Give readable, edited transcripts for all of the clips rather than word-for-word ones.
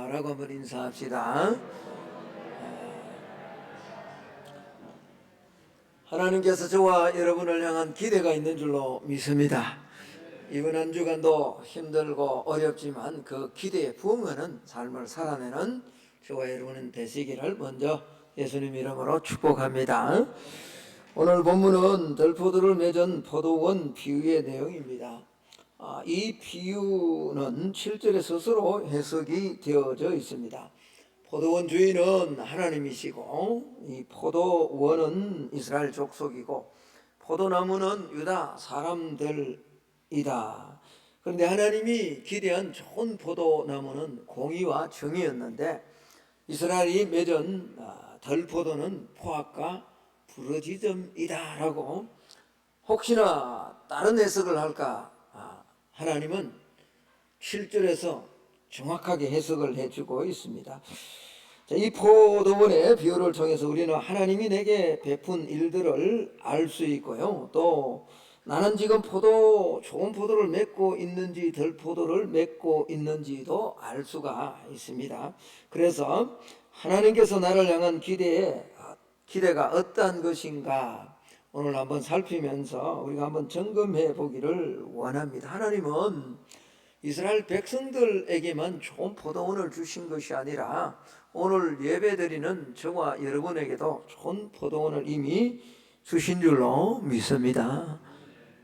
라고 한번 인사합시다. 하나님께서 저와 여러분을 향한 기대가 있는 줄로 믿습니다. 이번 한 주간도 힘들고 어렵지만 그 기대에 부응하는 삶을 살아내는 저와 여러분 되시기를 먼저 예수님 이름으로 축복합니다. 오늘 본문은 들포도를 맺은 포도원 비유의 내용입니다. 이 비유는 7절에 스스로 해석이 되어져 있습니다. 포도원 주인은 하나님이시고 이 포도원은 이스라엘 족속이고 포도나무는 유다 사람들이다. 그런데 하나님이 기대한 좋은 포도나무는 공의와 정의였는데 이스라엘이 맺은 들포도는 포악과 부르짖음이다라고 혹시나 다른 해석을 할까 하나님은 7절에서 정확하게 해석을 해주고 있습니다. 이 포도원의 비유를 통해서 우리는 하나님이 내게 베푼 일들을 알 수 있고요. 또 나는 지금 좋은 포도를 맺고 있는지 들포도를 맺고 있는지도 알 수가 있습니다. 그래서 하나님께서 나를 향한 기대가 어떠한 것인가 오늘 한번 살피면서 우리가 한번 점검해 보기를 원합니다. 하나님은 이스라엘 백성들에게만 좋은 포도원을 주신 것이 아니라 오늘 예배드리는 저와 여러분에게도 좋은 포도원을 이미 주신 줄로 믿습니다.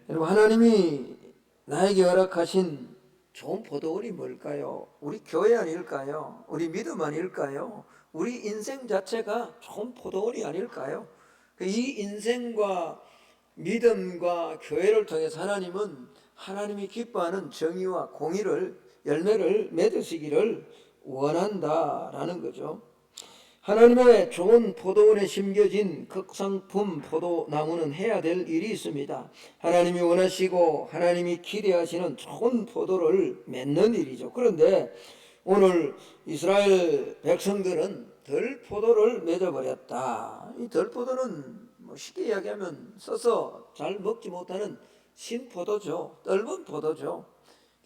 여러분, 하나님이 나에게 허락하신 좋은 포도원이 뭘까요? 우리 교회 아닐까요? 우리 믿음 아닐까요? 우리 인생 자체가 좋은 포도원이 아닐까요? 이 인생과 믿음과 교회를 통해서 하나님은 하나님이 기뻐하는 정의와 공의를 열매를 맺으시기를 원한다라는 거죠. 하나님의 좋은 포도원에 심겨진 극상품 포도나무는 해야 될 일이 있습니다. 하나님이 원하시고 하나님이 기대하시는 좋은 포도를 맺는 일이죠. 그런데 오늘 이스라엘 백성들은 들포도를 맺어버렸다. 이 들포도는 쉽게 이야기하면 써서 잘 먹지 못하는 신포도죠. 떫은 포도죠.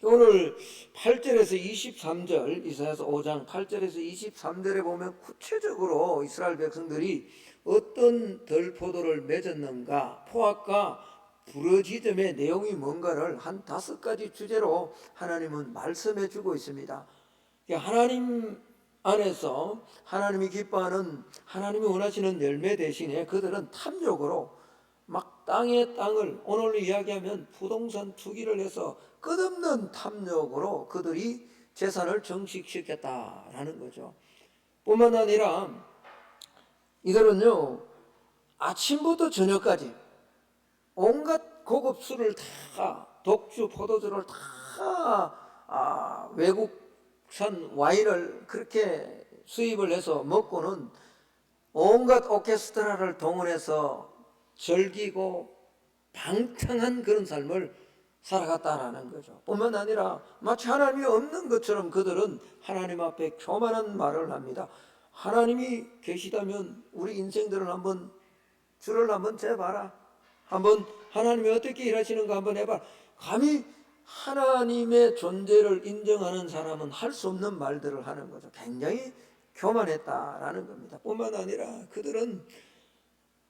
오늘 8절에서 23절 이사야서 5장 8절에서 23절에 보면 구체적으로 이스라엘 백성들이 어떤 들포도를 맺었는가, 포악과 부르짖음의 내용이 뭔가를 한 5가지 주제로 하나님은 말씀해 주고 있습니다. 하나님 안에서 하나님이 기뻐하는 하나님이 원하시는 열매 대신에 그들은 탐욕으로 막 땅의 땅을 오늘로 이야기하면 부동산 투기를 해서 끝없는 탐욕으로 그들이 재산을 증식시켰다라는 거죠. 뿐만 아니라 이들은요 아침부터 저녁까지 온갖 고급 술을 다 독주 포도주를 다 외국산 와인을 그렇게 수입을 해서 먹고는 온갖 오케스트라를 동원해서 즐기고 방탕한 그런 삶을 살아갔다라는 거죠. 뿐만 아니라 마치 하나님이 없는 것처럼 그들은 하나님 앞에 교만한 말을 합니다. 하나님이 계시다면 우리 인생들을 한번 줄을 한번 재봐라. 한번 하나님이 어떻게 일하시는가 한번 해봐라. 감히 하나님의 존재를 인정하는 사람은 할 수 없는 말들을 하는 거죠. 굉장히 교만했다라는 겁니다. 뿐만 아니라 그들은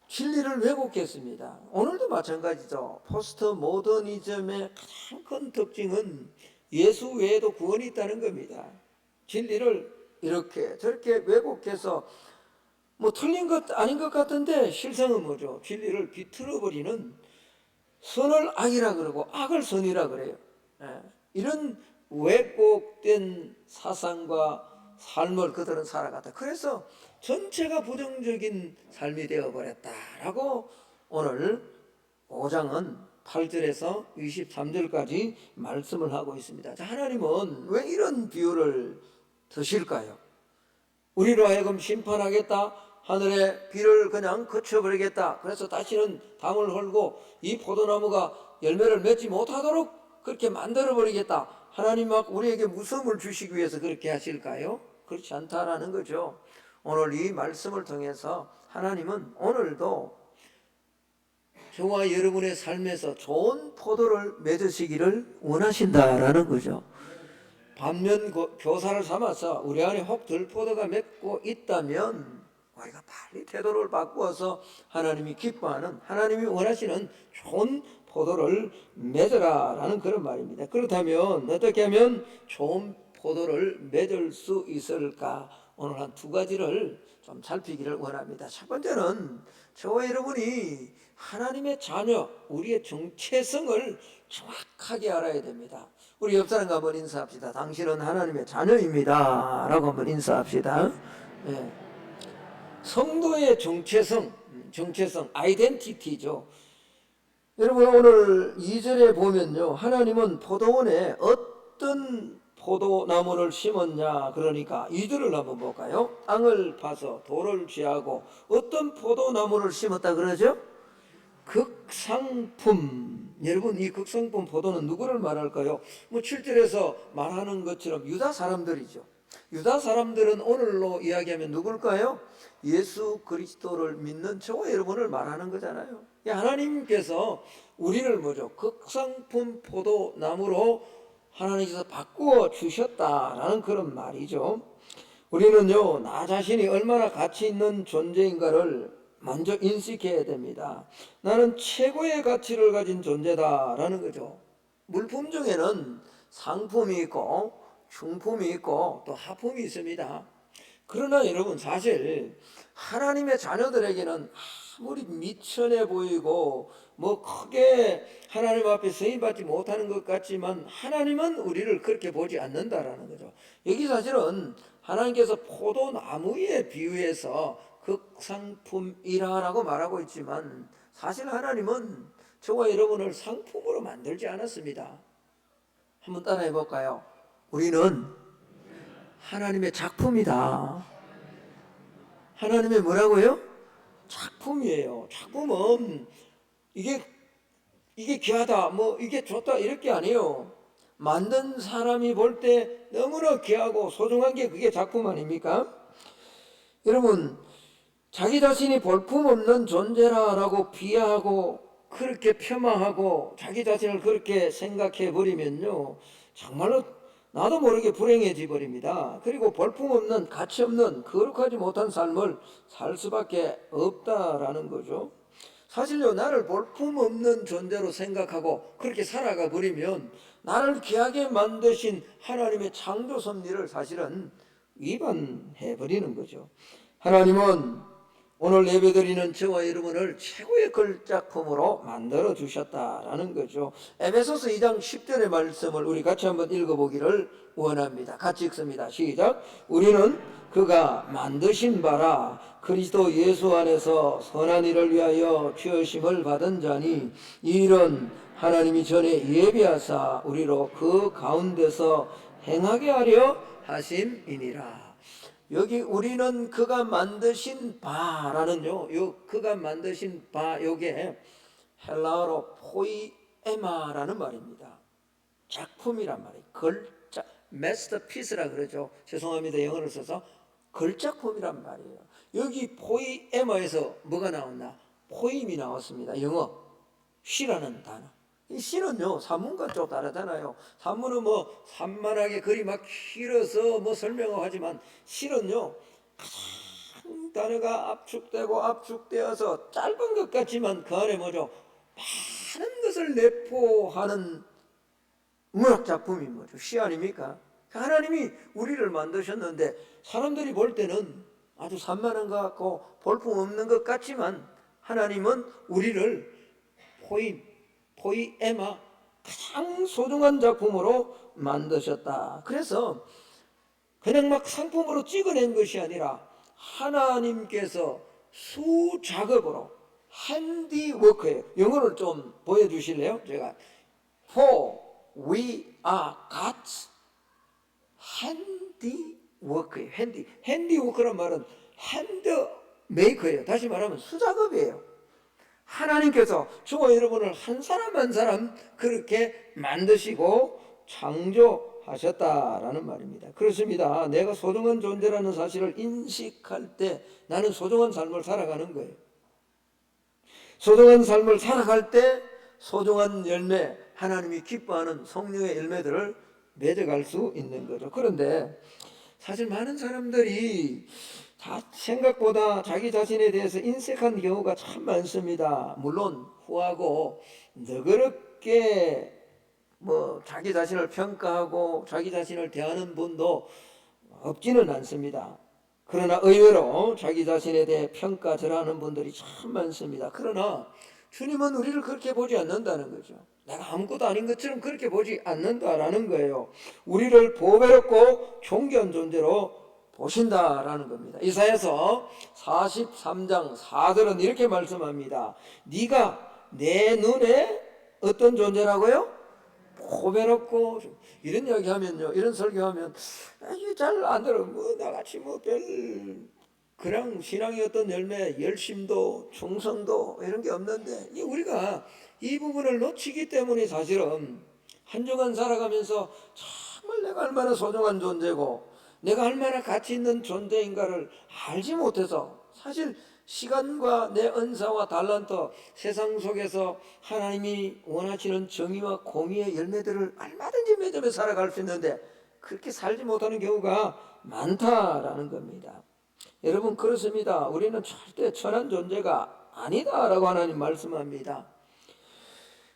진리를 왜곡했습니다. 오늘도 마찬가지죠. 포스트 모더니즘의 가장 큰 특징은 예수 외에도 구원이 있다는 겁니다. 진리를 이렇게 저렇게 왜곡해서 틀린 것 아닌 것 같은데 실상은 뭐죠? 진리를 비틀어버리는 선을 악이라 그러고 악을 선이라 그래요. 이런 왜곡된 사상과 삶을 그들은 살아갔다. 그래서 전체가 부정적인 삶이 되어버렸다라고 오늘 5장은 8절에서 23절까지 말씀을 하고 있습니다. 자, 하나님은 왜 이런 비유를 드실까요? 우리로 하여금 심판하겠다, 하늘의 비를 그냥 그쳐버리겠다, 그래서 다시는 담을 헐고 이 포도나무가 열매를 맺지 못하도록 그렇게 만들어버리겠다, 하나님 막 우리에게 무서움을 주시기 위해서 그렇게 하실까요? 그렇지 않다라는 거죠. 오늘 이 말씀을 통해서 하나님은 오늘도 저와 여러분의 삶에서 좋은 포도를 맺으시기를 원하신다라는 거죠. 반면 교사를 삼아서 우리 안에 혹 들포도가 맺고 있다면 우리가 빨리 태도를 바꾸어서 하나님이 기뻐하는, 하나님이 원하시는 좋은 포도를 맺으라 라는 그런 말입니다. 그렇다면 어떻게 하면 좋은 포도를 맺을 수 있을까? 오늘 한 두 가지를 좀 살피기를 원합니다. 첫 번째는 저와 여러분이 하나님의 자녀, 우리의 정체성을 정확하게 알아야 됩니다. 우리 옆 사람과 한번 인사합시다. 당신은 하나님의 자녀입니다 라고 한번 인사합시다. 네. 성도의 정체성, 아이덴티티죠. 여러분 오늘 2절에 보면요, 하나님은 포도원에 어떤 포도나무를 심었냐, 그러니까 2절을 한번 볼까요? 땅을 파서 돌을 취하고 어떤 포도나무를 심었다 그러죠? 극상품. 여러분 이 극상품 포도는 누구를 말할까요? 7절에서 말하는 것처럼 유다 사람들이죠. 유다 사람들은 오늘로 이야기하면 누굴까요? 예수 그리스도를 믿는 저와 여러분을 말하는 거잖아요. 하나님께서 우리를 뭐죠? 극상품 포도나무로 하나님께서 바꾸어 주셨다라는 그런 말이죠. 우리는요, 나 자신이 얼마나 가치 있는 존재인가를 먼저 인식해야 됩니다. 나는 최고의 가치를 가진 존재다라는 거죠. 물품 중에는 상품이 있고 중품이 있고 또 하품이 있습니다. 그러나 여러분 사실 하나님의 자녀들에게는 아무리 미천해 보이고 뭐 크게 하나님 앞에 쓰임받지 못하는 것 같지만 하나님은 우리를 그렇게 보지 않는다라는 거죠. 여기 사실은 하나님께서 포도나무 위에 비유해서 극상품이라고 말하고 있지만 사실 하나님은 저와 여러분을 상품으로 만들지 않았습니다. 한번 따라해 볼까요? 우리는 하나님의 작품이다. 하나님의 뭐라고요? 작품이에요. 작품은 이게 귀하다, 뭐 이게 좋다 이렇게 아니에요. 만든 사람이 볼 때 너무나 귀하고 소중한 게 그게 작품 아닙니까? 여러분 자기 자신이 볼품없는 존재라고 비하하고 그렇게 폄하하고 자기 자신을 그렇게 생각해 버리면요, 정말로 나도 모르게 불행해져 버립니다. 그리고 볼품없는, 가치없는, 거룩하지 못한 삶을 살 수밖에 없다라는 거죠. 사실요, 나를 볼품없는 존재로 생각하고 그렇게 살아가 버리면 나를 귀하게 만드신 하나님의 창조 섭리를 사실은 위반해 버리는 거죠. 하나님은 오늘 예배드리는 저와 여러분을 최고의 걸작품으로 만들어 주셨다라는 거죠. 에베소서 2장 10절의 말씀을 우리 같이 한번 읽어보기를 원합니다. 같이 읽습니다. 시작. 우리는 그가 만드신 바라 그리스도 예수 안에서 선한 일을 위하여 지으심을 받은 자니 이 일은 하나님이 전에 예비하사 우리로 그 가운데서 행하게 하려 하심이니라. 여기 우리는 그가 만드신 바라는요, 요 그가 만드신 바, 요게 헬라어로 포이에마라는 말입니다. 작품이란 말이에요. 걸작, 마스터피스라 그러죠. 죄송합니다, 영어를 써서. 걸작품이란 말이에요. 여기 포이에마에서 뭐가 나왔나? 포임이 나왔습니다. 영어 시라는 단어. 이 시는요, 산문과 좀 다르잖아요. 산문은 뭐 산만하게 글이 막 길어서 뭐 설명을 하지만 시는요, 가장 단어가 압축되어서 짧은 것 같지만 그 안에 뭐죠? 많은 것을 내포하는 문학 작품이 뭐죠? 시 아닙니까? 하나님이 우리를 만드셨는데 사람들이 볼 때는 아주 산만한 것 같고 볼품 없는 것 같지만 하나님은 우리를 포이에마, 가장 소중한 작품으로 만드셨다. 그래서 그냥 막 상품으로 찍어낸 것이 아니라 하나님께서 수작업으로 핸디워크예요. 영어를 좀 보여주실래요? 제가 For we are God's handiwork예요. 핸디워크란 말은 핸드메이커예요. 다시 말하면 수작업이에요. 하나님께서 저와 여러분을 한 사람 한 사람 그렇게 만드시고 창조하셨다라는 말입니다. 그렇습니다. 내가 소중한 존재라는 사실을 인식할 때 나는 소중한 삶을 살아가는 거예요. 소중한 삶을 살아갈 때 소중한 열매, 하나님이 기뻐하는 성령의 열매들을 맺어갈 수 있는 거죠. 그런데 사실 많은 사람들이 다 생각보다 자기 자신에 대해서 인색한 경우가 참 많습니다. 물론 후하고 너그럽게 자기 자신을 평가하고 자기 자신을 대하는 분도 없지는 않습니다. 그러나 의외로 자기 자신에 대해 평가절하하는 분들이 참 많습니다. 그러나 주님은 우리를 그렇게 보지 않는다는 거죠. 내가 아무것도 아닌 것처럼 그렇게 보지 않는다라는 거예요. 우리를 보배롭고 존귀한 존재로 보신다라는 겁니다. 이사야서 43장 4절은 이렇게 말씀합니다. 네가 내 눈에 어떤 존재라고요? 보배롭고. 이런 이야기하면요, 이런 설교하면 이게 잘 안 들어. 나같이 별 그냥 신앙의 어떤 열매, 열심도 충성도 이런 게 없는데, 우리가 이 부분을 놓치기 때문에 사실은 한 주간 살아가면서 정말 내가 얼마나 소중한 존재고 내가 얼마나 가치 있는 존재인가를 알지 못해서, 사실 시간과 내 은사와 달란트, 세상 속에서 하나님이 원하시는 정의와 공의의 열매들을 얼마든지 맺으며 살아갈 수 있는데 그렇게 살지 못하는 경우가 많다라는 겁니다. 여러분, 그렇습니다. 우리는 절대 천한 존재가 아니다라고 하나님 말씀합니다.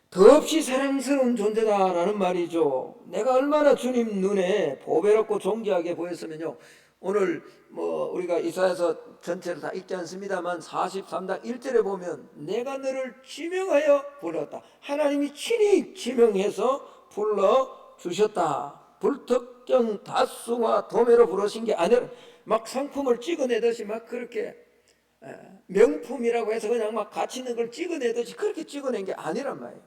더없이 사랑스러운 존재다라는 말이죠. 내가 얼마나 주님 눈에 보배롭고 존귀하게 보였으면요, 오늘 우리가 이사야서 전체를 다 읽지 않습니다만 43장 1절에 보면 내가 너를 지명하여 불렀다. 하나님이 친히 지명해서 불러주셨다. 불특정 다수와 도매로 부르신 게 아니라 막 상품을 찍어내듯이 막 그렇게 명품이라고 해서 그냥 막 가치 있는 걸 찍어내듯이 그렇게 찍어낸 게 아니란 말이에요.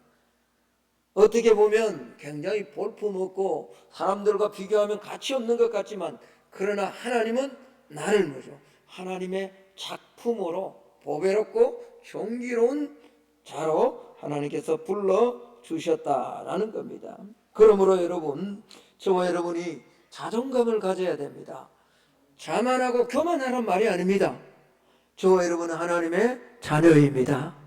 어떻게 보면 굉장히 볼품없고 사람들과 비교하면 가치 없는 것 같지만, 그러나 하나님은 나를 하나님의 작품으로 보배롭고 존귀로운 자로 하나님께서 불러주셨다라는 겁니다. 그러므로 여러분, 저와 여러분이 자존감을 가져야 됩니다. 자만하고 교만하란 말이 아닙니다. 저와 여러분은 하나님의 자녀입니다.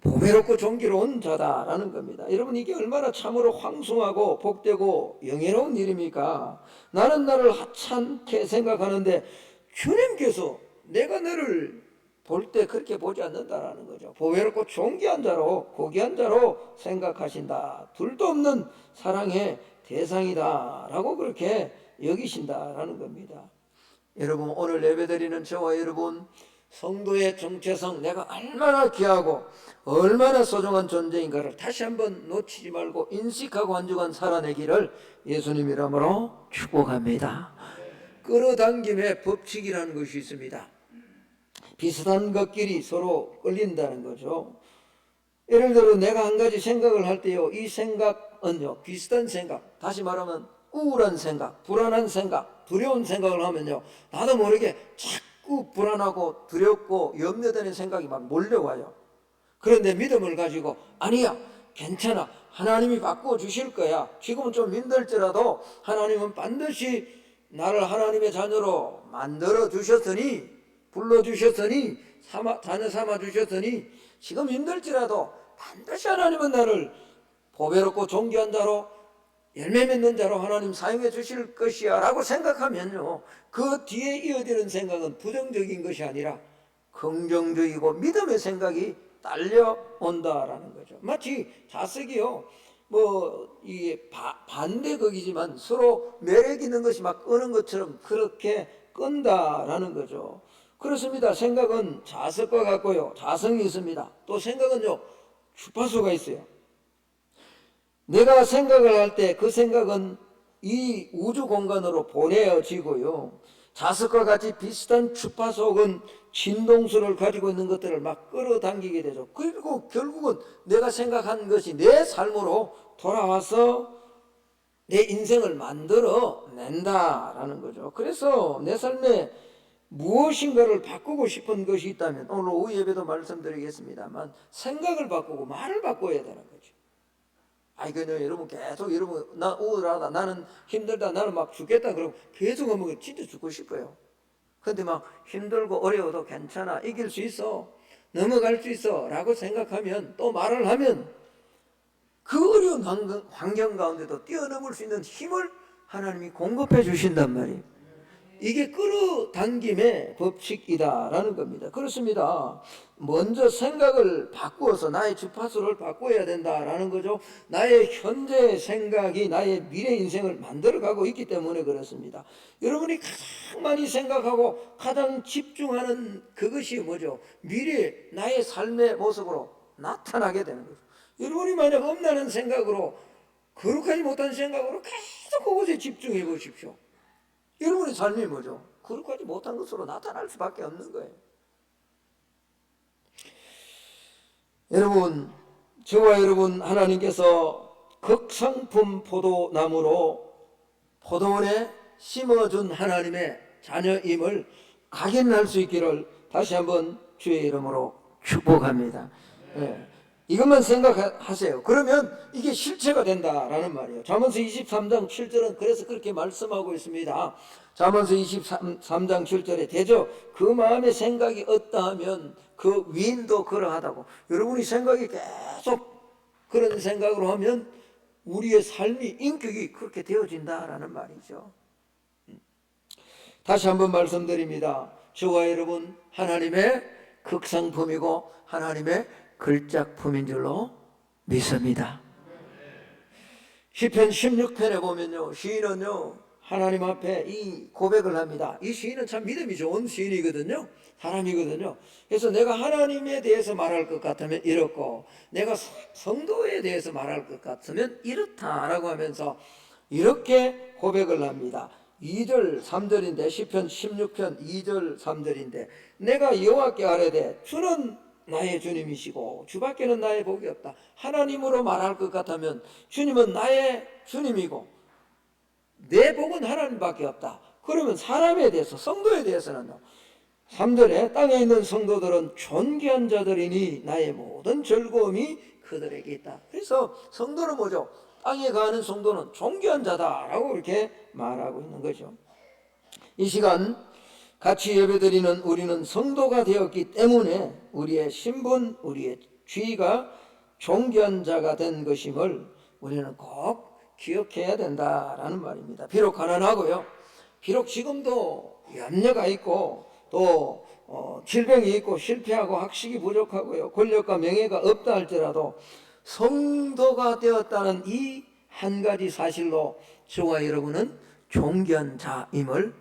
보배롭고 존귀로운 자다라는 겁니다. 여러분, 이게 얼마나 참으로 황송하고 복되고 영예로운 일입니까? 나는 나를 하찮게 생각하는데 주님께서 내가 너를 볼 때 그렇게 보지 않는다라는 거죠. 보배롭고 존귀한 자로, 고귀한 자로 생각하신다. 둘도 없는 사랑의 대상이다라고 그렇게 여기신다라는 겁니다. 여러분, 오늘 예배드리는 저와 여러분, 성도의 정체성, 내가 얼마나 귀하고 얼마나 소중한 존재인가를 다시 한번 놓치지 말고 인식하고 한 주간 살아내기를 예수님 이름으로 축복합니다. 끌어당김의 법칙이라는 것이 있습니다. 비슷한 것끼리 서로 끌린다는 거죠. 예를 들어 내가 한 가지 생각을 할 때요, 이 생각은요, 비슷한 생각, 다시 말하면 우울한 생각, 불안한 생각, 두려운 생각을 하면요, 나도 모르게 자꾸 불안하고 두렵고 염려되는 생각이 막 몰려와요. 그런데 믿음을 가지고 아니야, 괜찮아, 하나님이 바꿔주실 거야, 지금은 좀 힘들지라도 하나님은 반드시 나를 하나님의 자녀로 만들어 주셨으니, 불러주셨으니, 자녀 삼아 주셨으니, 지금 힘들지라도 반드시 하나님은 나를 보배롭고 존귀한 자로, 열매 맺는 자로 하나님 사용해 주실 것이야 라고 생각하면요, 그 뒤에 이어지는 생각은 부정적인 것이 아니라 긍정적이고 믿음의 생각이 딸려온다라는 거죠. 마치 자석이요, 이게 반대극이지만 서로 매력 있는 것이 막 끄는 것처럼 그렇게 끈다라는 거죠. 그렇습니다. 생각은 자석과 같고요, 자성이 있습니다. 또 생각은요, 주파수가 있어요. 내가 생각을 할 때 그 생각은 이 우주 공간으로 보내어지고요, 자석과 같이 비슷한 주파속은 진동수를 가지고 있는 것들을 막 끌어당기게 되죠. 그리고 결국은 내가 생각한 것이 내 삶으로 돌아와서 내 인생을 만들어 낸다라는 거죠. 그래서 내 삶에 무엇인가를 바꾸고 싶은 것이 있다면 오늘 오후 예배도 말씀드리겠습니다만, 생각을 바꾸고 말을 바꿔야 되는 거죠. 그냥 여러분 계속 여러분 나 우울하다, 나는 힘들다, 나는 막 죽겠다 그러고 계속 하면 진짜 죽고 싶어요. 근데 막 힘들고 어려워도 괜찮아, 이길 수 있어, 넘어갈 수 있어 라고 생각하면, 또 말을 하면 그 어려운 환경 가운데도 뛰어넘을 수 있는 힘을 하나님이 공급해 주신단 말이에요. 이게 끌어당김의 법칙이다라는 겁니다. 그렇습니다. 먼저 생각을 바꾸어서 나의 주파수를 바꿔야 된다라는 거죠. 나의 현재 생각이 나의 미래 인생을 만들어가고 있기 때문에 그렇습니다. 여러분이 가장 많이 생각하고 가장 집중하는 그것이 뭐죠? 미래 나의 삶의 모습으로 나타나게 되는 거죠. 여러분이 만약 엄나는 생각으로, 거룩하지 못한 생각으로 계속 그것에 집중해 보십시오. 여러분의 삶이 뭐죠? 거룩하지 못한 것으로 나타날 수밖에 없는 거예요. 여러분, 저와 여러분 하나님께서 극상품 포도나무로 포도원에 심어준 하나님의 자녀임을 각인할 수 있기를 다시 한번 주의 이름으로 축복합니다. 네. 이것만 생각하세요. 그러면 이게 실체가 된다라는 말이에요. 잠언서 23장 7절은 그래서 그렇게 말씀하고 있습니다. 잠언서 23장 7절에 대저 그 마음의 생각이 어떠하면 그 위인도 그러하다고. 여러분이 생각이 계속 그런 생각으로 하면 우리의 삶이 인격이 그렇게 되어진다라는 말이죠. 다시 한번 말씀드립니다. 저와 여러분 하나님의 극상품이고 하나님의 걸작품인 줄로 믿습니다. 시편 16편에 보면요, 시인은요 하나님 앞에 이 고백을 합니다. 이 시인은 참 믿음이 좋은 시인이거든요, 사람이거든요. 그래서 내가 하나님에 대해서 말할 것 같으면 이렇고 내가 성도에 대해서 말할 것 같으면 이렇다라고 하면서 이렇게 고백을 합니다. 2절 3절인데 시편 16편 2절 3절인데 내가 여호와께 아뢰되 주는 나의 주님이시고 주밖에는 나의 복이 없다. 하나님으로 말할 것 같으면 주님은 나의 주님이고 내 복은 하나님밖에 없다. 그러면 사람에 대해서, 성도에 대해서는 3절에 땅에 있는 성도들은 존귀한 자들이니 나의 모든 즐거움이 그들에게 있다. 그래서 성도는 뭐죠? 땅에 가는 성도는 존귀한 자다라고 이렇게 말하고 있는 거죠. 이 시간 같이 예배드리는 우리는 성도가 되었기 때문에 우리의 신분, 우리의 지위가 존귀한 자가 된 것임을 우리는 꼭 기억해야 된다라는 말입니다. 비록 가난하고요, 비록 지금도 염려가 있고 또 질병이 있고 실패하고 학식이 부족하고요, 권력과 명예가 없다 할지라도 성도가 되었다는 이 한 가지 사실로 저와 여러분은 존귀한 자임을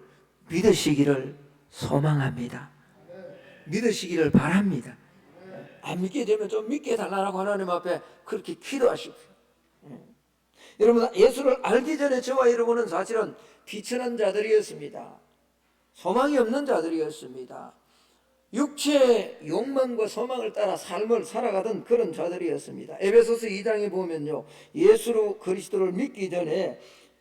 믿으시기를 소망합니다. 믿으시기를 바랍니다. 안 믿게 되면 좀 믿게 해달라고 하나님 앞에 그렇게 기도하십시오. 여러분, 예수를 알기 전에 저와 여러분은 사실은 비천한 자들이었습니다. 소망이 없는 자들이었습니다. 육체의 욕망과 소망을 따라 삶을 살아가던 그런 자들이었습니다. 에베소서 2장에 보면요, 예수 그리스도를 믿기 전에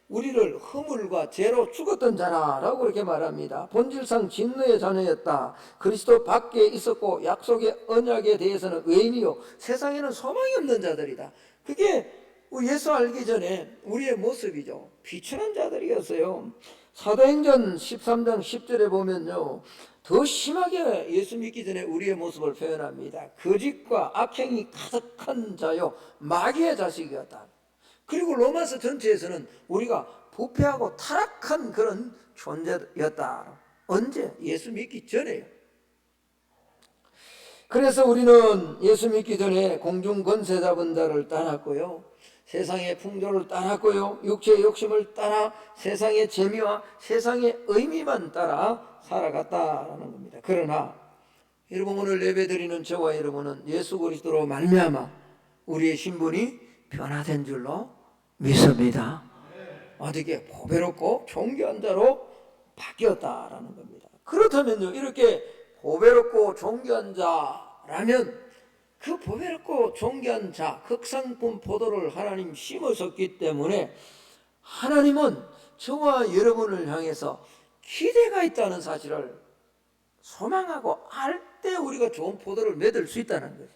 우리를 허물과 죄로 죽었던 자라라고 이렇게 말합니다. 본질상 진노의 자녀였다. 그리스도 밖에 있었고 약속의 언약에 대해서는 외인이요 세상에는 소망이 없는 자들이다. 그게 예수 알기 전에 우리의 모습이죠. 비천한 자들이었어요. 사도행전 13장 10절에 보면요, 더 심하게 예수 믿기 전에 우리의 모습을 표현합니다. 거짓과 악행이 가득한 자요 마귀의 자식이었다. 그리고 로마서 전체에서는 우리가 부패하고 타락한 그런 존재였다. 언제? 예수 믿기 전에요. 그래서 우리는 예수 믿기 전에 공중 권세 잡은 자를 따랐고요, 세상의 풍조를 따랐고요, 육체의 욕심을 따라 세상의 재미와 세상의 의미만 따라 살아갔다라는 겁니다. 그러나 여러분, 오늘 예배드리는 저와 여러분은 예수 그리스도로 말미암아 우리의 신분이 변화된 줄로 믿습니다. 어떻게 보배롭고 존귀한 자로 바뀌었다라는 겁니다. 그렇다면요, 이렇게 보배롭고 존귀한 자라면 그 보배롭고 존귀한 자, 극상품 포도를 하나님 심으셨기 때문에 하나님은 저와 여러분을 향해서 기대가 있다는 사실을 소망하고 알 때 우리가 좋은 포도를 맺을 수 있다는 거죠.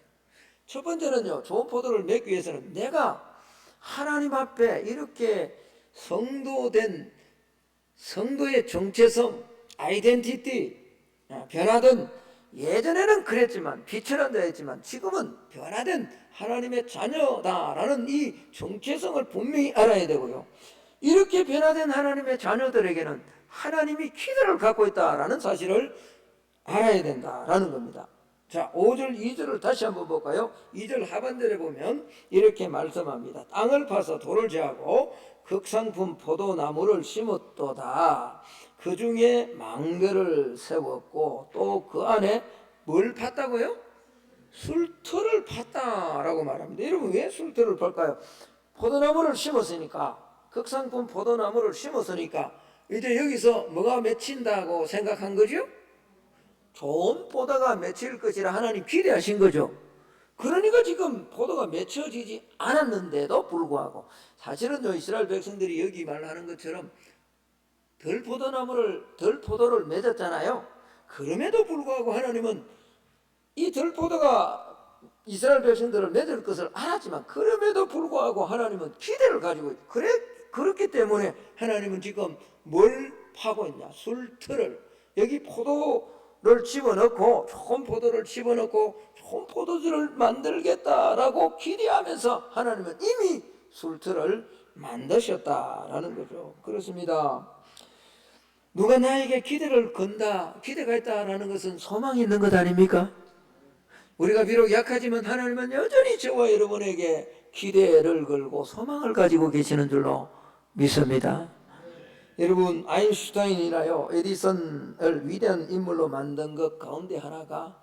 첫 번째는요, 좋은 포도를 맺기 위해서는 내가 하나님 앞에 이렇게 성도된 성도의 정체성, 아이덴티티, 변화된 예전에는 그랬지만 비천한 자였지만 지금은 변화된 하나님의 자녀다라는 이 정체성을 분명히 알아야 되고요. 이렇게 변화된 하나님의 자녀들에게는 하나님이 기대를 갖고 있다라는 사실을 알아야 된다라는 겁니다. 자, 5절 2절을 다시 한번 볼까요? 2절 하반절에 보면 이렇게 말씀합니다. 땅을 파서 돌을 제하고 극상품 포도나무를 심었도다. 그 중에 망대를 세웠고 또 그 안에 뭘 팠다고요? 술틀을 팠다라고 말합니다. 여러분 왜 술틀을 팔까요? 포도나무를 심었으니까, 극상품 포도나무를 심었으니까 이제 여기서 뭐가 맺힌다고 생각한 거죠? 좋은 포도가 맺힐 것이라 하나님 기대하신 거죠. 그러니까 지금 포도가 맺혀지지 않았는데도 불구하고, 사실은 이스라엘 백성들이 여기 말하는 것처럼 덜 포도를 맺었잖아요. 그럼에도 불구하고 하나님은 이 덜 포도가 이스라엘 백성들을 맺을 것을 알았지만, 그럼에도 불구하고 하나님은 기대를 가지고 그렇기 때문에 하나님은 지금 뭘 파고 있냐? 술틀을, 여기 포도를 집어넣고 좋은 포도를 집어넣고 좋은 포도주를 만들겠다라고 기대하면서 하나님은 이미 술틀을 만드셨다라는 거죠. 그렇습니다. 누가 나에게 기대를 건다, 기대가 있다라는 것은 소망이 있는 것 아닙니까? 우리가 비록 약하지만 하나님은 여전히 저와 여러분에게 기대를 걸고 소망을 가지고 계시는 줄로 믿습니다. 여러분, 아인슈타인이나요 에디슨을 위대한 인물로 만든 것 가운데 하나가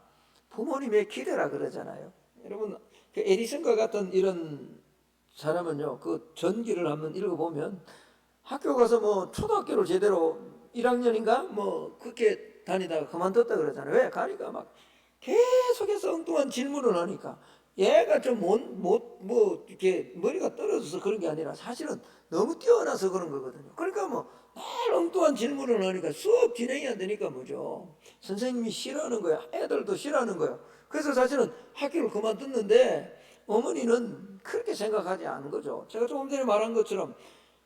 부모님의 기대라 그러잖아요. 여러분, 그 에디슨과 같은 이런 사람은요, 그 전기를 한번 읽어보면 학교 가서 뭐 초등학교를 제대로 1학년인가 뭐 그렇게 다니다가 그만뒀다 그러잖아요. 왜? 가니까 막 계속해서 엉뚱한 질문을 하니까, 얘가 좀 이렇게 머리가 떨어져서 그런 게 아니라 사실은 너무 뛰어나서 그런 거거든요. 그러니까 뭐 늘 엉뚱한 질문을 하니까 수업 진행이 안 되니까 뭐죠. 선생님이 싫어하는 거야. 애들도 싫어하는 거야. 그래서 사실은 학교를 그만뒀는데 어머니는 그렇게 생각하지 않은 거죠. 제가 조금 전에 말한 것처럼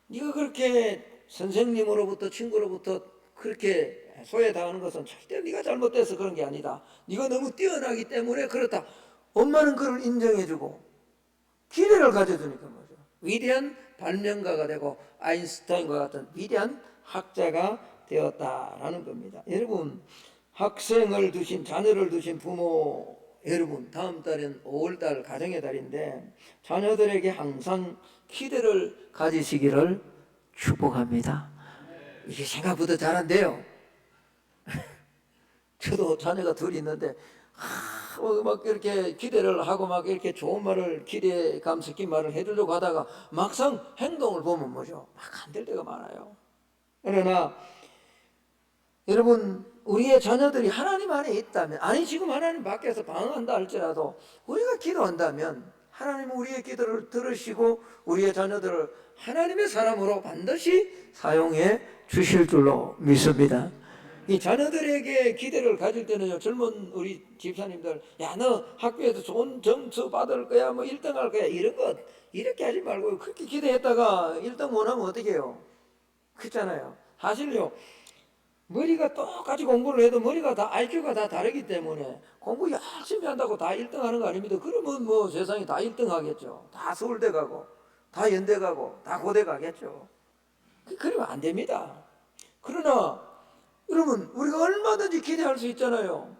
네가 그렇게 선생님으로부터 친구로부터 그렇게 소외당하는 것은 절대 네가 잘못돼서 그런 게 아니다. 네가 너무 뛰어나기 때문에 그렇다. 엄마는 그걸 인정해주고 기대를 가져주니까 뭐죠. 위대한 발명가가 되고 아인슈타인과 같은 위대한 학자가 되었다라는 겁니다. 여러분, 학생을 두신, 자녀를 두신 부모 여러분, 다음 달은 5월달 가정의 달인데 자녀들에게 항상 기대를 가지시기를 축복합니다. 이게 생각보다 잘한대요. 저도 자녀가 둘이 있는데 막 이렇게 기대를 하고 막 이렇게 좋은 말을, 기대감 섞인 말을 해주려고 하다가 막상 행동을 보면 뭐죠? 막 안 될 때가 많아요. 그러나 여러분, 우리의 자녀들이 하나님 안에 있다면, 아니 지금 하나님 밖에서 방황한다 할지라도 우리가 기도한다면 하나님은 우리의 기도를 들으시고 우리의 자녀들을 하나님의 사람으로 반드시 사용해 주실 줄로 믿습니다. 이 자녀들에게 기대를 가질 때는요, 젊은 우리 집사님들, 야, 너 학교에서 좋은 점수 받을 거야, 뭐 1등 할 거야, 이런 것 이렇게 하지 말고, 그렇게 기대했다가 1등 못하면 어떻게 해요? 그렇잖아요. 사실요, 머리가 똑같이 공부를 해도 머리가 다 IQ가 다 다르기 때문에 공부 열심히 한다고 다 1등 하는 거 아닙니다. 그러면 뭐 세상이 다 1등 하겠죠. 다 서울대 가고 다 연대 가고 다 고대 가겠죠. 그러면 안 됩니다. 그러나 여러분, 우리가 얼마든지 기대할 수 있잖아요.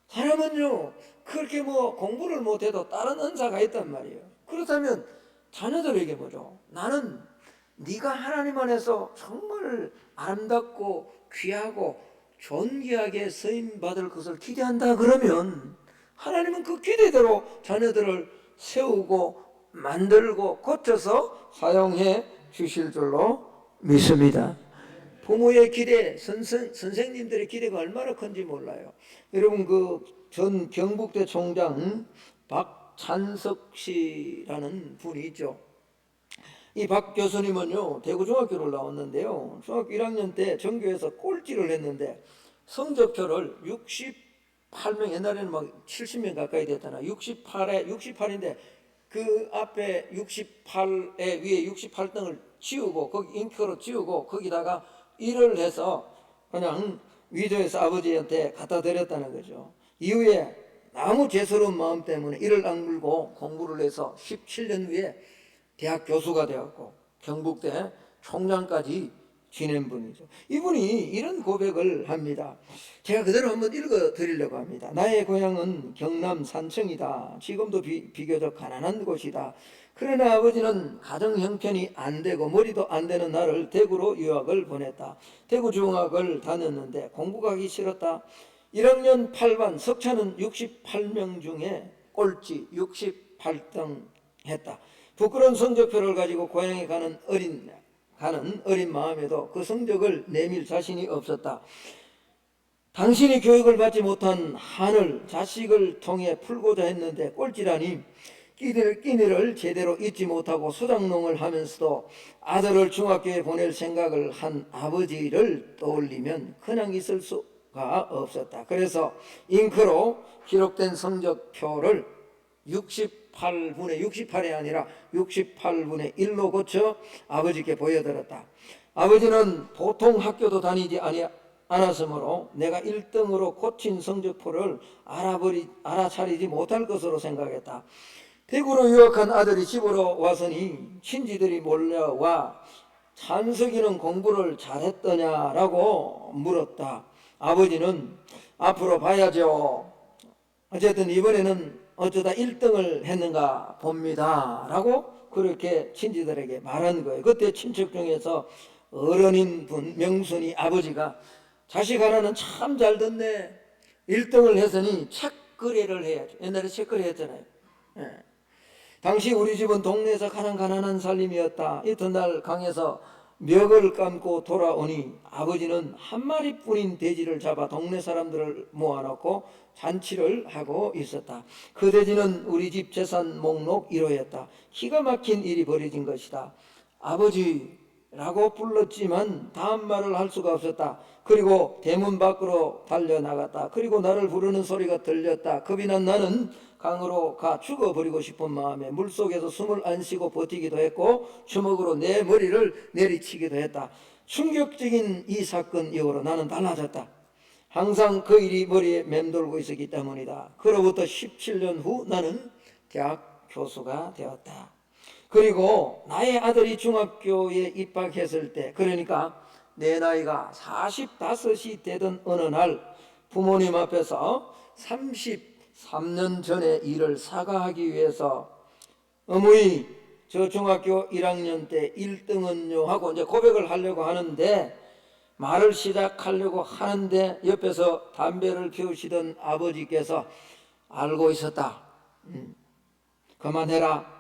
사람은요, 그렇게 뭐 공부를 못해도 다른 은사가 있단 말이에요. 그렇다면 자녀들에게 뭐죠? 나는 네가 하나님 안에서 정말 아름답고 귀하고 존귀하게 쓰임받을 것을 기대한다 그러면 하나님은 그 기대대로 자녀들을 세우고 만들고 고쳐서 사용해 주실 줄로 믿습니다. 부모의 기대, 선생님들의 기대가 얼마나 큰지 몰라요. 여러분, 그 전 경북대 총장 박찬석 씨라는 분이 있죠. 이 박 교수님은요, 대구중학교를 나왔는데요, 중학교 1학년 때 전교에서 꼴찌를 했는데 성적표를 68명, 옛날에는 막 70명 가까이 됐잖아요. 68인데 그 앞에 68에 위에 68등을 지우고 거기 잉크로 지우고 거기다가 일을 해서 그냥 위조해서 아버지한테 갖다 드렸다는 거죠. 이후에 너무 죄스러운 마음 때문에 이를 악물고 공부를 해서 17년 후에 대학 교수가 되었고 경북대 총장까지 지낸 분이죠. 이분이 이런 고백을 합니다. 제가 그대로 한번 읽어 드리려고 합니다. 나의 고향은 경남 산청이다. 지금도 비교적 가난한 곳이다. 그러나 아버지는 가정 형편이 안 되고 머리도 안 되는 나를 대구로 유학을 보냈다. 대구 중학을 다녔는데 공부가 하기 싫었다. 1학년 8반 석차는 68명 중에 꼴찌 68등 했다. 부끄러운 성적표를 가지고 고향에 가는 어린 마음에도 그 성적을 내밀 자신이 없었다. 당신이 교육을 받지 못한 한을 자식을 통해 풀고자 했는데 꼴찌라니 끼니를 제대로 잊지 못하고 수장농을 하면서도 아들을 중학교에 보낼 생각을 한 아버지를 떠올리면 그냥 있을 수가 없었다. 그래서 잉크로 기록된 성적표를 68이 아니라 68분의 1로 고쳐 아버지께 보여드렸다. 아버지는 보통 학교도 다니지 않았으므로 내가 1등으로 고친 성적표를 알아차리지 못할 것으로 생각했다. 대구로 유학한 아들이 집으로 왔으니 친지들이 몰려와 찬석이는 공부를 잘했더냐라고 물었다. 아버지는 앞으로 봐야죠. 어쨌든 이번에는 어쩌다 1등을 했는가 봅니다 라고 그렇게 친지들에게 말한 거예요. 그때 친척 중에서 어른인 분 명순이 아버지가 자식 하나는 참 잘 듣네. 1등을 했으니 책거래를 해야죠. 옛날에 책거래 했잖아요. 예. 당시 우리 집은 동네에서 가장 가난한 살림이었다. 이튿날 강에서 멱을 감고 돌아오니 아버지는 한 마리뿐인 돼지를 잡아 동네 사람들을 모아놓고 잔치를 하고 있었다. 그 돼지는 우리 집 재산 목록 1호였다. 기가 막힌 일이 벌어진 것이다. 아버지라고 불렀지만 다음 말을 할 수가 없었다. 그리고 대문 밖으로 달려나갔다. 그리고 나를 부르는 소리가 들렸다. 겁이 난 나는 강으로 가 죽어버리고 싶은 마음에 물속에서 숨을 안 쉬고 버티기도 했고 주먹으로 내 머리를 내리치기도 했다. 충격적인 이 사건 이후로 나는 달라졌다. 항상 그 일이 머리에 맴돌고 있었기 때문이다. 그로부터 17년 후 나는 대학 교수가 되었다. 그리고 나의 아들이 중학교에 입학했을 때, 그러니까 내 나이가 45이 되던 어느 날 부모님 앞에서 33년 전의 일을 사과하기 위해서 어머니 저 중학교 1학년 때 1등은요 하고 이제 고백을 하려고 하는데, 말을 시작하려고 하는데 옆에서 담배를 피우시던 아버지께서 알고 있었다. 그만해라.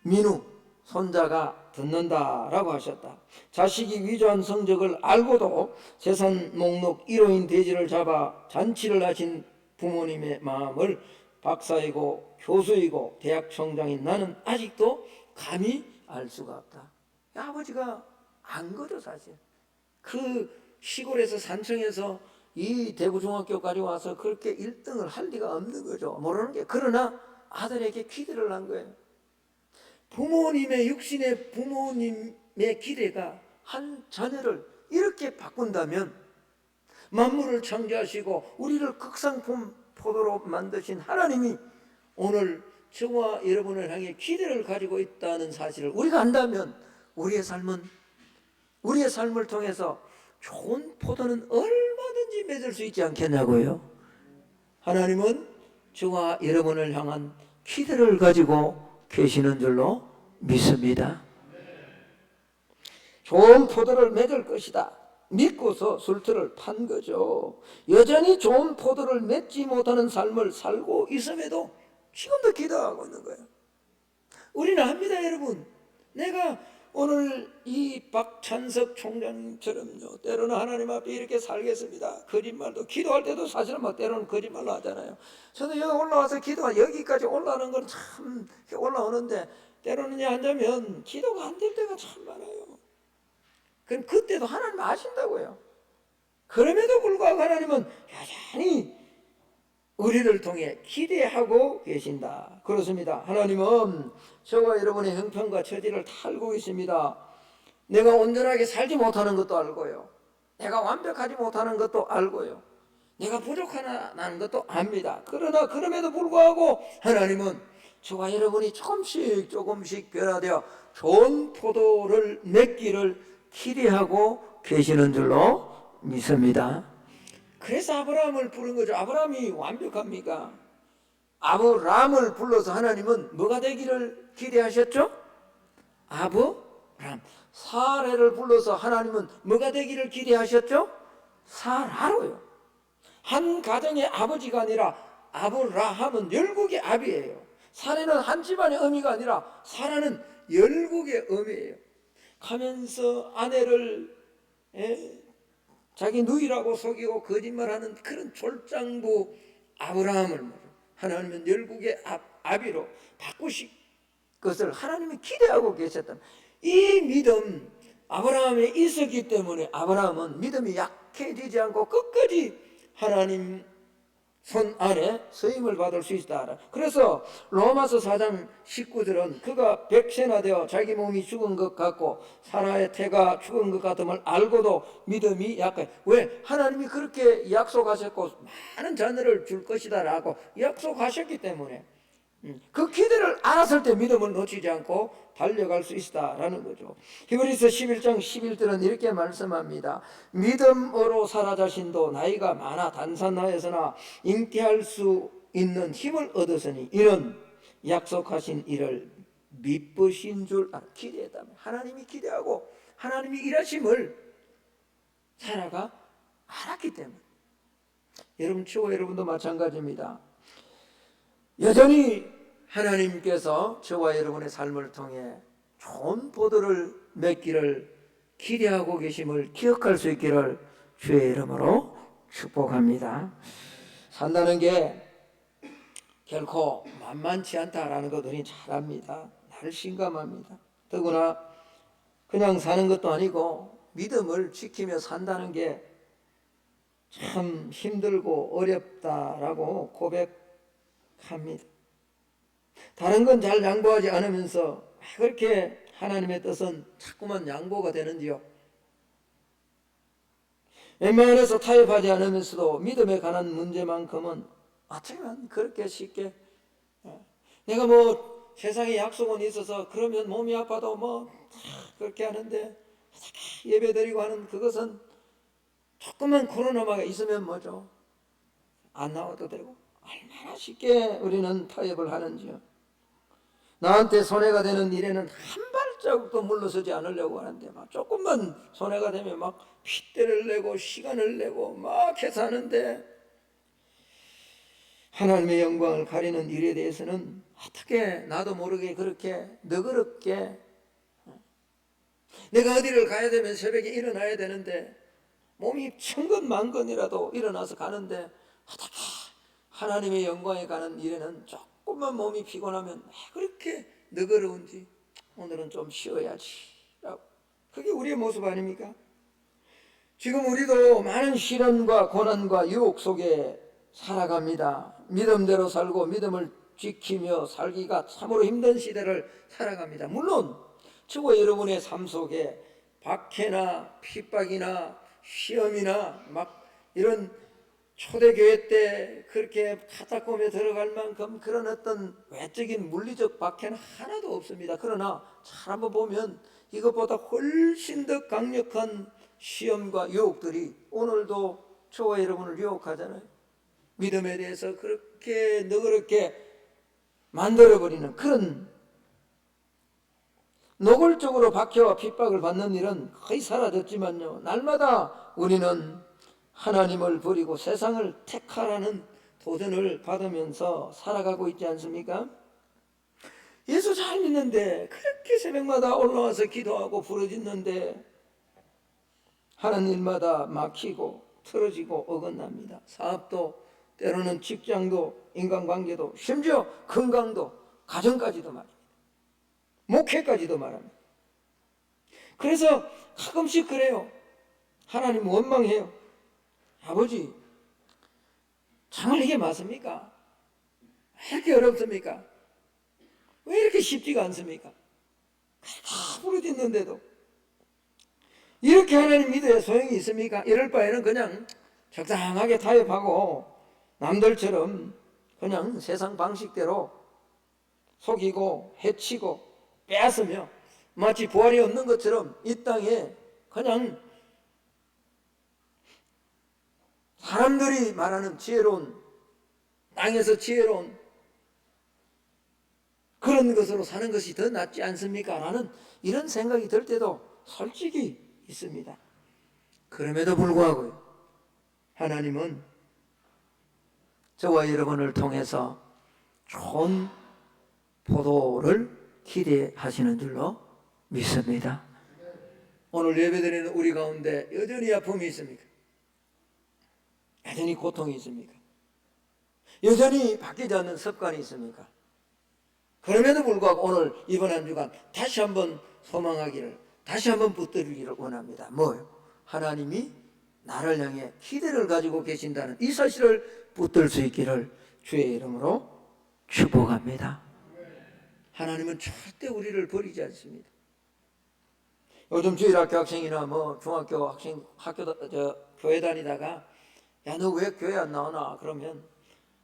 민우 손자가 듣는다라고 하셨다. 자식이 위조한 성적을 알고도 재산 목록 1호인 돼지를 잡아 잔치를 하신 부모님의 마음을 박사이고 교수이고 대학 총장인 나는 아직도 감히 알 수가 없다. 아버지가 안 거죠 사실. 그 시골에서 산청에서 이 대구중학교까지 와서 그렇게 1등을 할 리가 없는 거죠. 모르는 게. 그러나 아들에게 기대를 한 거예요. 부모님의 육신의 부모님의 기대가 한 자녀를 이렇게 바꾼다면, 만물을 창조하시고 우리를 극상품 포도로 만드신 하나님이 오늘 저와 여러분을 향해 기대를 가지고 있다는 사실을 우리가 안다면 우리의 삶을 통해서 좋은 포도는 얼마든지 맺을 수 있지 않겠냐고요. 하나님은 저와 여러분을 향한 기대를 가지고 계시는 줄로 믿습니다. 좋은 포도를 맺을 것이다 믿고서 술틀을 판 거죠. 여전히 좋은 포도를 맺지 못하는 삶을 살고 있음에도 지금도 기도하고 있는 거예요. 우리는 합니다 여러분. 내가 오늘 이 박찬석 총장처럼요 때로는 하나님 앞에 이렇게 살겠습니다. 거짓말도 기도할 때도 사실은 뭐 때로는 거짓말로 하잖아요. 저도 여기 올라와서 여기까지 올라오는 건 참 올라오는데 때로는 앉으면 기도가 안 될 때가 참 많아요. 그럼 그때도 하나님 아신다고요. 그럼에도 불구하고 하나님은 여전히 우리를 통해 기대하고 계신다. 그렇습니다. 하나님은 저와 여러분의 형편과 처지를 다 알고 있습니다. 내가 온전하게 살지 못하는 것도 알고요. 내가 완벽하지 못하는 것도 알고요. 내가 부족하다는 것도 압니다. 그러나 그럼에도 불구하고 하나님은 저와 여러분이 조금씩 변화되어 좋은 포도를 맺기를 기대하고 계시는 줄로 믿습니다. 그래서 아브라함을 부른 거죠. 아브라함이 완벽합니까? 아브라함을 불러서 하나님은 뭐가 되기를 기대하셨죠? 아브라함. 사레를 불러서 하나님은 뭐가 되기를 기대하셨죠? 사라로요. 한 가정의 아버지가 아니라 아브라함은 열국의 아비예요. 사레는 한 집안의 어미가 아니라 사라는 열국의 어미예요. 가면서 아내를 자기 누이라고 속이고 거짓말하는 그런 졸장부 아브라함을 하나님은 열국의 아비로 바꾸실 것을 하나님이 기대하고 계셨다. 이 믿음 아브라함에 있었기 때문에 아브라함은 믿음이 약해지지 않고 끝까지 하나님 손 안에 서임을 받을 수 있다. 그래서 로마서 4장 19절은 그가 백세나 되어 자기 몸이 죽은 것 같고 사라의 태가 죽은 것 같음을 알고도 믿음이 약해. 왜? 하나님이 그렇게 약속하셨고 많은 자녀를 줄 것이다 라고 약속하셨기 때문에 그 기대를 알았을 때 믿음을 놓치지 않고 달려갈 수 있다라는 거죠. 히브리서 11장 11절은 이렇게 말씀합니다. 믿음으로 사라 자신도 나이가 많아 단산하였으나 잉태할 수 있는 힘을 얻었으니 이는 약속하신 일을 미쁘신 줄 알아. 기대했다면 하나님이 기대하고 하나님이 일하심을 사라가 알았기 때문에. 여러분, 저와 여러분도 마찬가지입니다. 여전히 하나님께서 저와 여러분의 삶을 통해 좋은 포도를 맺기를 기대하고 계심을 기억할 수 있기를 주의 이름으로 축복합니다. 산다는 게 결코 만만치 않다라는 것 우리 잘 압니다. 날 심감합니다. 더구나 그냥 사는 것도 아니고 믿음을 지키며 산다는 게 참 힘들고 어렵다라고 고백합니다. 다른 건 잘 양보하지 않으면서 그렇게 하나님의 뜻은 자꾸만 양보가 되는지요. 웬만해서 타협하지 않으면서도 믿음에 관한 문제만큼은 어쩌면 그렇게 쉽게 내가 뭐 세상에 약속은 있어서 그러면 몸이 아파도 뭐 그렇게 하는데 예배 드리고 하는 그것은 조금만 코로나가 있으면 뭐죠? 안 나와도 되고 얼마나 쉽게 우리는 타협을 하는지요. 나한테 손해가 되는 일에는 한 발자국도 물러서지 않으려고 하는데 막 조금만 손해가 되면 막 핏대를 내고 시간을 내고 막 해서 하는데 하나님의 영광을 가리는 일에 대해서는 어떻게 나도 모르게 그렇게 너그럽게 내가 어디를 가야 되면 새벽에 일어나야 되는데 몸이 천근만근이라도 일어나서 가는데 어떻게 하나님의 영광에 가는 일에는 조금만 몸이 피곤하면 그렇게 너그러운지 오늘은 좀 쉬어야지 라고. 그게 우리의 모습 아닙니까? 지금 우리도 많은 시련과 고난과 유혹 속에 살아갑니다. 믿음대로 살고 믿음을 지키며 살기가 참으로 힘든 시대를 살아갑니다. 물론 저와 여러분의 삶 속에 박해나 핍박이나 시험이나 막 이런 초대교회 때 그렇게 카타콤에 들어갈 만큼 그런 어떤 외적인 물리적 박해는 하나도 없습니다. 그러나 잘 한번 보면 이것보다 훨씬 더 강력한 시험과 유혹들이 오늘도 저와 여러분을 유혹하잖아요. 믿음에 대해서 그렇게 너그럽게 만들어버리는 그런 노골적으로 박해와 핍박을 받는 일은 거의 사라졌지만요, 날마다 우리는 하나님을 버리고 세상을 택하라는 도전을 받으면서 살아가고 있지 않습니까? 예수 잘 믿는데 그렇게 새벽마다 올라와서 기도하고 부르짖는데 하는 일마다 막히고 틀어지고 어긋납니다. 사업도 때로는 직장도 인간관계도 심지어 건강도 가정까지도 말입니다. 목회까지도 말합니다. 그래서 가끔씩 그래요. 하나님 원망해요. 아버지, 정말 이게 맞습니까? 왜 이렇게 어렵습니까? 왜 이렇게 쉽지가 않습니까? 다 부르짖는데도 이렇게 하나님 믿어야 소용이 있습니까? 이럴 바에는 그냥 적당하게 타협하고 남들처럼 그냥 세상 방식대로 속이고 해치고 빼앗으며 마치 부활이 없는 것처럼 이 땅에 그냥 사람들이 말하는 지혜로운, 땅에서 지혜로운 그런 것으로 사는 것이 더 낫지 않습니까? 라는 이런 생각이 들 때도 솔직히 있습니다. 그럼에도 불구하고 하나님은 저와 여러분을 통해서 좋은 포도를 기대하시는 줄로 믿습니다. 오늘 예배드리는 우리 가운데 여전히 아픔이 있습니까? 여전히 고통이 있습니까? 여전히 바뀌지 않는 습관이 있습니까? 그럼에도 불구하고 오늘 이번 한 주간 다시 한번 소망하기를, 다시 한번 붙들기를 원합니다. 뭐요? 하나님이 나를 향해 기대를 가지고 계신다는 이 사실을 붙들 수 있기를 주의 이름으로 축복합니다. 하나님은 절대 우리를 버리지 않습니다. 요즘 주일학교 학생이나 중학교 학생 교회 다니다가 야, 너 왜 교회 안 나오나? 그러면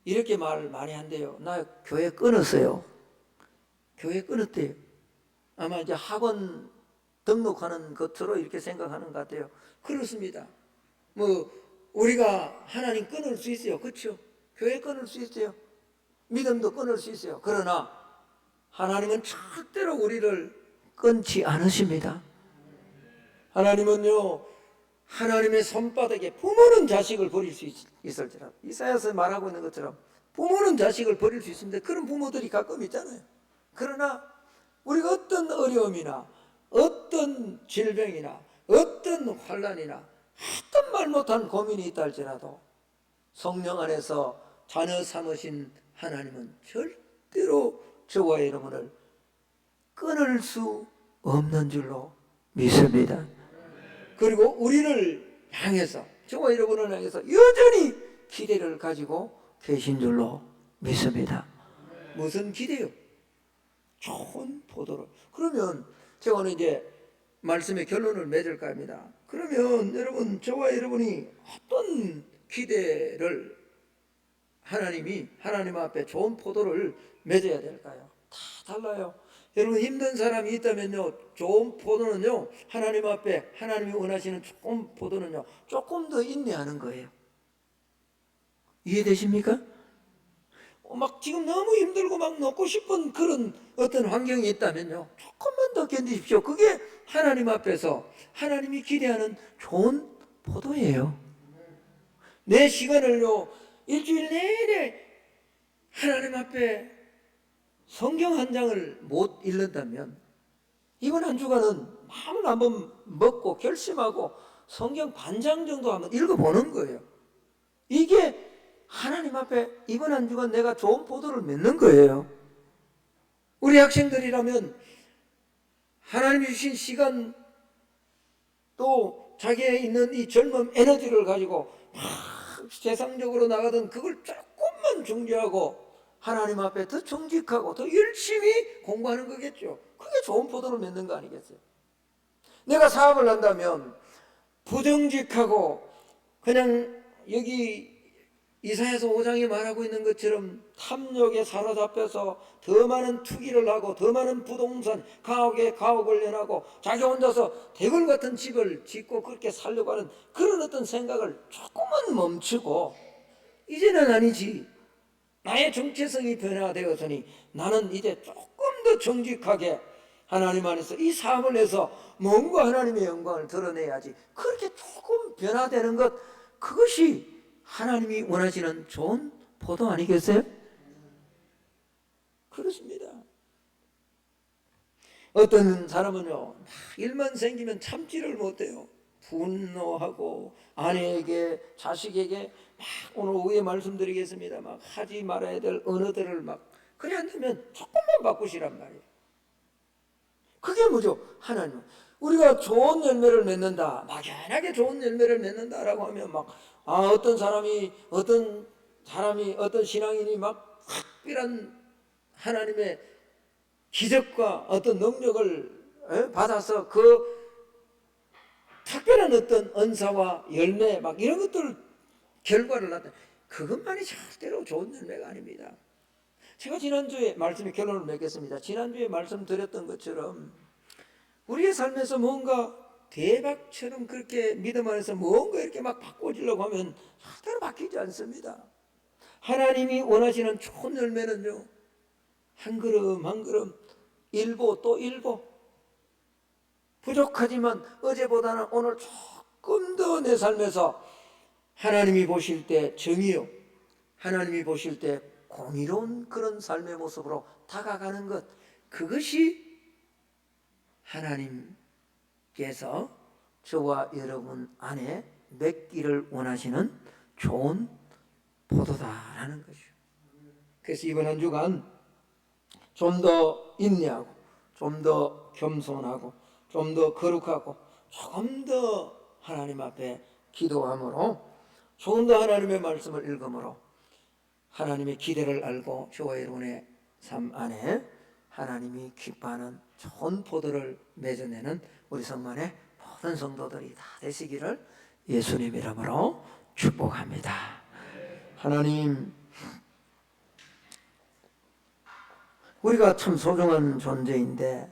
이렇게 말 많이 한대요. 나 교회 끊었어요. 교회 끊었대요. 아마 이제 학원 등록하는 것으로 이렇게 생각하는 것 같아요. 그렇습니다. 우리가 하나님 끊을 수 있어요. 그렇죠? 교회 끊을 수 있어요. 믿음도 끊을 수 있어요. 그러나 하나님은 절대로 우리를 끊지 않으십니다. 하나님은요, 하나님의 손바닥에 부모는 자식을 버릴 수 있을지라도, 이사야서 말하고 있는 것처럼 부모는 자식을 버릴 수 있습니다. 그런 부모들이 가끔 있잖아요. 그러나 우리가 어떤 어려움이나 어떤 질병이나 어떤 환난이나 어떤 말 못한 고민이 있다 할지라도 성령 안에서 자녀 삼으신 하나님은 절대로 저와 여러분을 끊을 수 없는 줄로 믿습니다. 그리고 우리를 향해서, 저와 여러분을 향해서 여전히 기대를 가지고 계신 줄로 믿습니다. 무슨 기대요? 좋은 포도를. 그러면 제가 오늘 이제 말씀의 결론을 맺을까 합니다. 그러면 여러분, 저와 여러분이 어떤 기대를 하나님 앞에 좋은 포도를 맺어야 될까요? 다 달라요. 여러분, 힘든 사람이 있다면요, 좋은 포도는요, 하나님 앞에 하나님이 원하시는 좋은 포도는요, 조금 더 인내하는 거예요. 이해되십니까? 막 지금 너무 힘들고 막 먹고 싶은 그런 어떤 환경이 있다면요, 조금만 더 견디십시오. 그게 하나님 앞에서 하나님이 기대하는 좋은 포도예요. 내 시간을요, 일주일 내내 하나님 앞에 성경 한 장을 못 읽는다면 이번 한 주간은 마음을 한번 먹고 결심하고 성경 반장 정도 한번 읽어보는 거예요. 이게 하나님 앞에 이번 한 주간 내가 좋은 포도를 맺는 거예요. 우리 학생들이라면 하나님이 주신 시간, 또 자기에 있는 이 젊은 에너지를 가지고 막 세상적으로 나가던 그걸 조금만 중지하고 하나님 앞에 더 정직하고 더 열심히 공부하는 거겠죠. 그게 좋은 포도를 맺는 거 아니겠어요? 내가 사업을 한다면 부정직하고 그냥 여기 이사야서 5장에 말하고 있는 것처럼 탐욕에 사로잡혀서 더 많은 투기를 하고 더 많은 부동산, 가옥에 가옥을 연하고 자기 혼자서 대궐 같은 집을 짓고 그렇게 살려고 하는 그런 어떤 생각을 조금은 멈추고, 이제는 아니지, 나의 정체성이 변화되었으니 나는 이제 조금 더 정직하게 하나님 안에서 이 사업을 해서 뭔가 하나님의 영광을 드러내야지, 그렇게 조금 변화되는 것, 그것이 하나님이 원하시는 좋은 포도 아니겠어요? 그렇습니다. 어떤 사람은요, 일만 생기면 참지를 못해요. 분노하고 아내에게, 자식에게 막, 오늘 오후에 말씀드리겠습니다, 막 하지 말아야 될 언어들을 막, 그래 안 되면 조금만 바꾸시란 말이에요. 그게 뭐죠? 하나님, 우리가 좋은 열매를 맺는다, 막연하게 좋은 열매를 맺는다라고 하면 막, 어떤 사람이 어떤 신앙인이 막 특별한 하나님의 기적과 어떤 능력을 받아서 그 특별한 어떤 은사와 열매 막 이런 것들을 결과를 낳다. 그것만이 절대로 좋은 열매가 아닙니다. 제가 지난주에 말씀의 결론을 맺겠습니다. 지난주에 말씀드렸던 것처럼 우리의 삶에서 뭔가 대박처럼 그렇게 믿음 안에서 뭔가 이렇게 막 바꿔주려고 하면 절대로 바뀌지 않습니다. 하나님이 원하시는 좋은 열매는요, 한 걸음 한 걸음, 일보 또 일보, 부족하지만 어제보다는 오늘 조금 더 내 삶에서 하나님이 보실 때 정의요, 하나님이 보실 때 공의로운 그런 삶의 모습으로 다가가는 것, 그것이 하나님께서 저와 여러분 안에 맺기를 원하시는 좋은 포도다라는 것이죠. 그래서 이번 한 주간 좀 더 인내하고, 좀 더 겸손하고, 좀 더 거룩하고, 조금 더 하나님 앞에 기도함으로, 조금 더 하나님의 말씀을 읽음으로 하나님의 기대를 알고 저와 여러분의 삶 안에 하나님이 기뻐하는 좋은 포도를 맺어내는 우리 성만의 모든 성도들이 다 되시기를 예수님 이름으로 축복합니다. 하나님, 우리가 참 소중한 존재인데